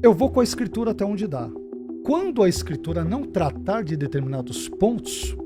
eu vou com a escritura até onde dá. Quando a escritura não tratar de determinados pontos,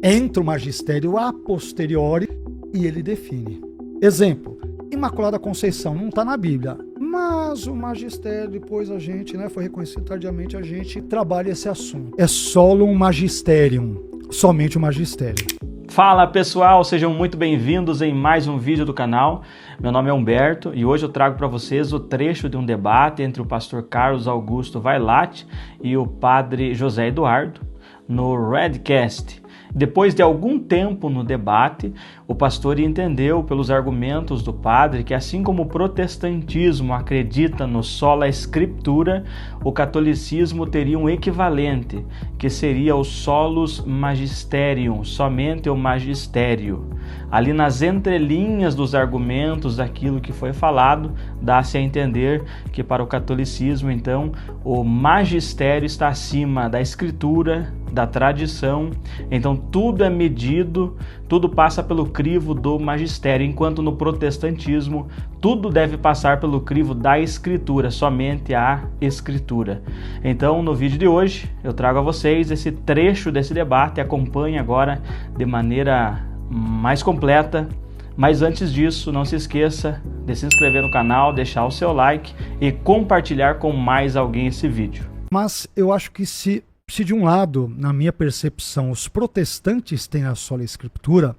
entra o magistério a posteriori e ele define. Exemplo, Imaculada Conceição não está na Bíblia, mas o magistério, depois a gente, foi reconhecido tardiamente, a gente trabalha esse assunto. É solo um magisterium, somente o magistério. Fala pessoal, sejam muito bem-vindos em mais um vídeo do canal. Meu nome é Humberto e hoje eu trago para vocês o trecho de um debate entre o pastor Carlos Augusto Vailate e o padre José Eduardo no Redcast. Depois de algum tempo no debate, o pastor entendeu pelos argumentos do padre que, assim como o protestantismo acredita no sola scriptura, o catolicismo teria um equivalente, que seria o solus magisterium, somente o magistério. Ali nas entrelinhas dos argumentos daquilo que foi falado, dá-se a entender que para o catolicismo, então, o magistério está acima da escritura, da tradição, então tudo é medido, tudo passa pelo crivo do magistério, enquanto no protestantismo tudo deve passar pelo crivo da escritura, somente a escritura. Então no vídeo de hoje eu trago a vocês esse trecho desse debate, acompanhe agora de maneira mais completa. Mas antes disso, não se esqueça de se inscrever no canal, deixar o seu like e compartilhar com mais alguém esse vídeo. Mas eu acho que se de um lado, na minha percepção, os protestantes têm a sola escritura,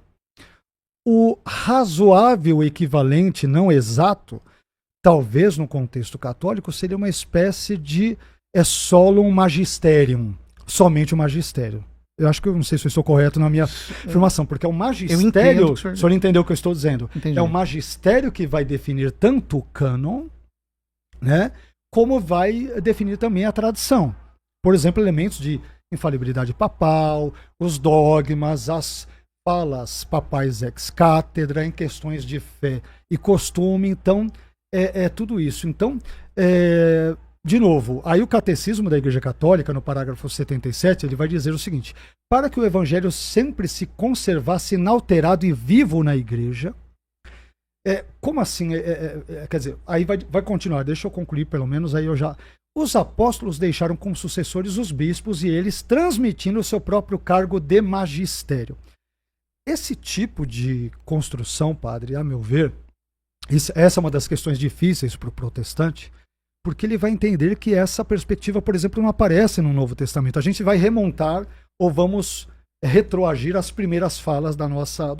o razoável equivalente, não exato, talvez no contexto católico, seria uma espécie de solum magisterium, somente o magistério. Eu acho que eu não sei se eu estou correto na minha afirmação, porque é o magistério, o senhor entendeu o que eu estou dizendo? Entendi. É o magistério que vai definir tanto o cânon, como vai definir também a tradição. Por exemplo, elementos de infalibilidade papal, os dogmas, as falas papais ex cátedra em questões de fé e costume. Então, é tudo isso. Então, de novo, aí o Catecismo da Igreja Católica, no parágrafo 77, ele vai dizer o seguinte: para que o Evangelho sempre se conservasse inalterado e vivo na Igreja. Como assim? Quer dizer, aí vai continuar, deixa eu concluir pelo menos, aí eu já... Os apóstolos deixaram como sucessores os bispos e eles transmitindo o seu próprio cargo de magistério. Esse tipo de construção, padre, a meu ver, essa é uma das questões difíceis para o protestante, porque ele vai entender que essa perspectiva, por exemplo, não aparece no Novo Testamento. A gente vai remontar ou vamos retroagir as primeiras falas do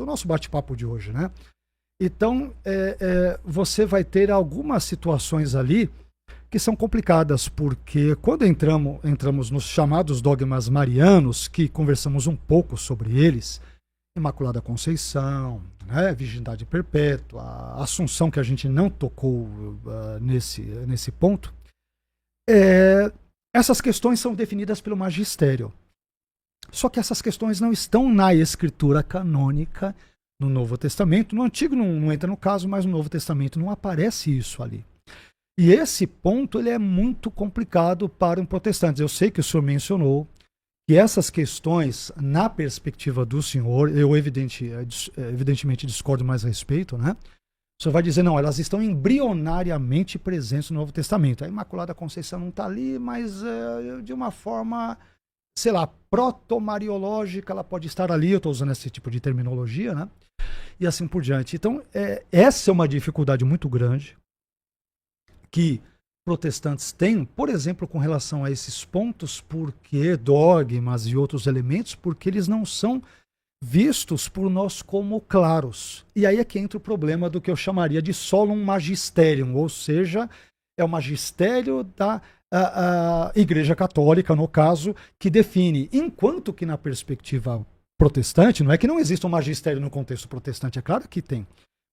nosso bate-papo de hoje, né? Então, você vai ter algumas situações ali que são complicadas, porque quando entramos nos chamados dogmas marianos, que conversamos um pouco sobre eles, Imaculada Conceição, Virgindade Perpétua, a Assunção, que a gente não tocou nesse ponto, essas questões são definidas pelo magistério. Só que essas questões não estão na escritura canônica, no Novo Testamento. No Antigo não entra no caso, mas no Novo Testamento não aparece isso ali. E esse ponto ele é muito complicado para um protestante. Eu sei que o senhor mencionou que essas questões, na perspectiva do senhor, eu evidentemente discordo mais a respeito, né? O senhor vai dizer, não, elas estão embrionariamente presentes no Novo Testamento. A Imaculada Conceição não está ali, mas de uma forma, sei lá, proto-mariológica, ela pode estar ali. Eu estou usando esse tipo de terminologia, né? E assim por diante. Então, essa é uma dificuldade muito grande que protestantes têm, por exemplo, com relação a esses pontos, porque dogmas e outros elementos, porque eles não são vistos por nós como claros. E aí é que entra o problema do que eu chamaria de solum magisterium, ou seja, é o magistério da Igreja Católica, no caso, que define, enquanto que na perspectiva protestante, não é que não exista um magistério no contexto protestante, é claro que tem,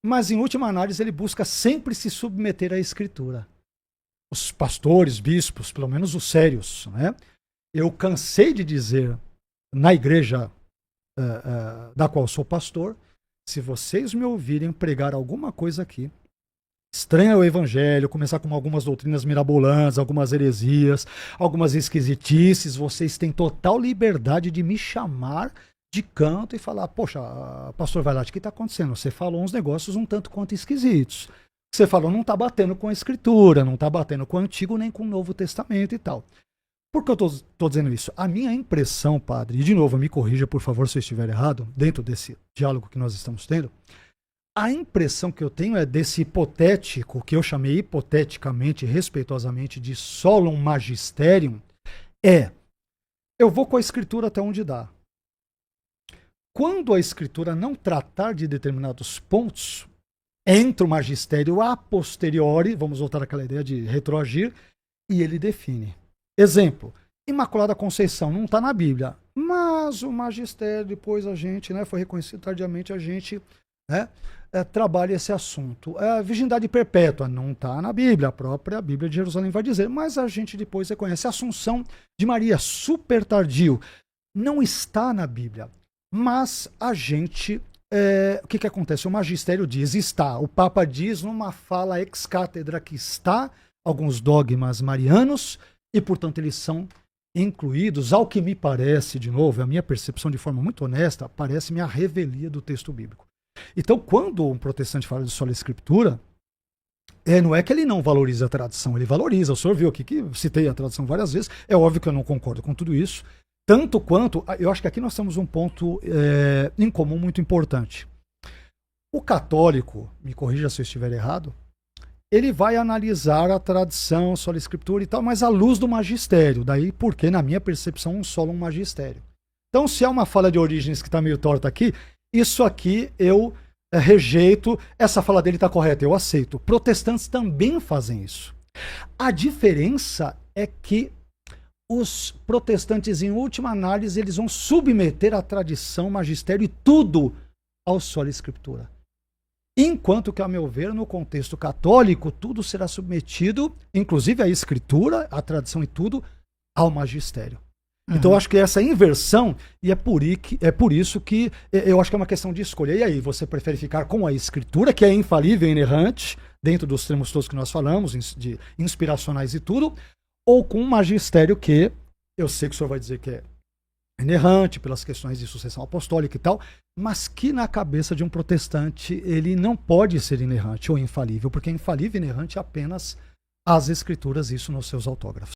mas em última análise ele busca sempre se submeter à escritura. Os pastores, bispos, pelo menos os sérios, eu cansei de dizer na igreja da qual sou pastor, se vocês me ouvirem pregar alguma coisa aqui estranha ao evangelho, começar com algumas doutrinas mirabolantes, algumas heresias, algumas esquisitices, vocês têm total liberdade de me chamar de canto e falar, poxa, pastor Vailate, o que está acontecendo? Você falou uns negócios um tanto quanto esquisitos. Você falou, não está batendo com a Escritura, não está batendo com o Antigo nem com o Novo Testamento e tal. Por que eu estou dizendo isso? A minha impressão, padre, e de novo, me corrija, por favor, se eu estiver errado, dentro desse diálogo que nós estamos tendo, a impressão que eu tenho é desse hipotético, que eu chamei hipoteticamente, respeitosamente, de solum magisterium, eu vou com a Escritura até onde dá. Quando a Escritura não tratar de determinados pontos, entra o magistério a posteriori, vamos voltar àquela ideia de retroagir, e ele define. Exemplo, Imaculada Conceição não está na Bíblia, mas o magistério, depois a gente, foi reconhecido tardiamente, a gente trabalha esse assunto. A virgindade perpétua não está na Bíblia, a própria Bíblia de Jerusalém vai dizer, mas a gente depois reconhece a Assunção de Maria, super tardio, não está na Bíblia, mas a gente... o que acontece? O magistério diz, está. O Papa diz numa fala ex cátedra que está alguns dogmas marianos e, portanto, eles são incluídos, ao que me parece, de novo, a minha percepção de forma muito honesta, parece-me a revelia do texto bíblico. Então, quando um protestante fala de sola escritura, não é que ele não valoriza a tradição, ele valoriza. O senhor viu aqui que citei a tradição várias vezes, é óbvio que eu não concordo com tudo isso, tanto quanto, eu acho que aqui nós temos um ponto em comum muito importante. O católico, me corrija se eu estiver errado, ele vai analisar a tradição, sola escritura e tal, mas à luz do magistério. Daí porque, na minha percepção, solo um magistério. Então, se há uma fala de Orígenes que está meio torta aqui, isso aqui eu rejeito, essa fala dele está correta, eu aceito. Protestantes também fazem isso. A diferença é que os protestantes, em última análise, eles vão submeter a tradição, magistério e tudo ao sola escritura. Enquanto que, a meu ver, no contexto católico, tudo será submetido, inclusive a escritura, a tradição e tudo, ao magistério. Então, eu acho que essa inversão, e é por isso que eu acho que é uma questão de escolha. E aí, você prefere ficar com a escritura, que é infalível e inerrante, dentro dos termos todos que nós falamos, de inspiracionais e tudo, ou com um magistério que, eu sei que o senhor vai dizer que é inerrante, pelas questões de sucessão apostólica e tal, mas que na cabeça de um protestante ele não pode ser inerrante ou infalível, porque infalível e inerrante é apenas as escrituras, isso nos seus autógrafos.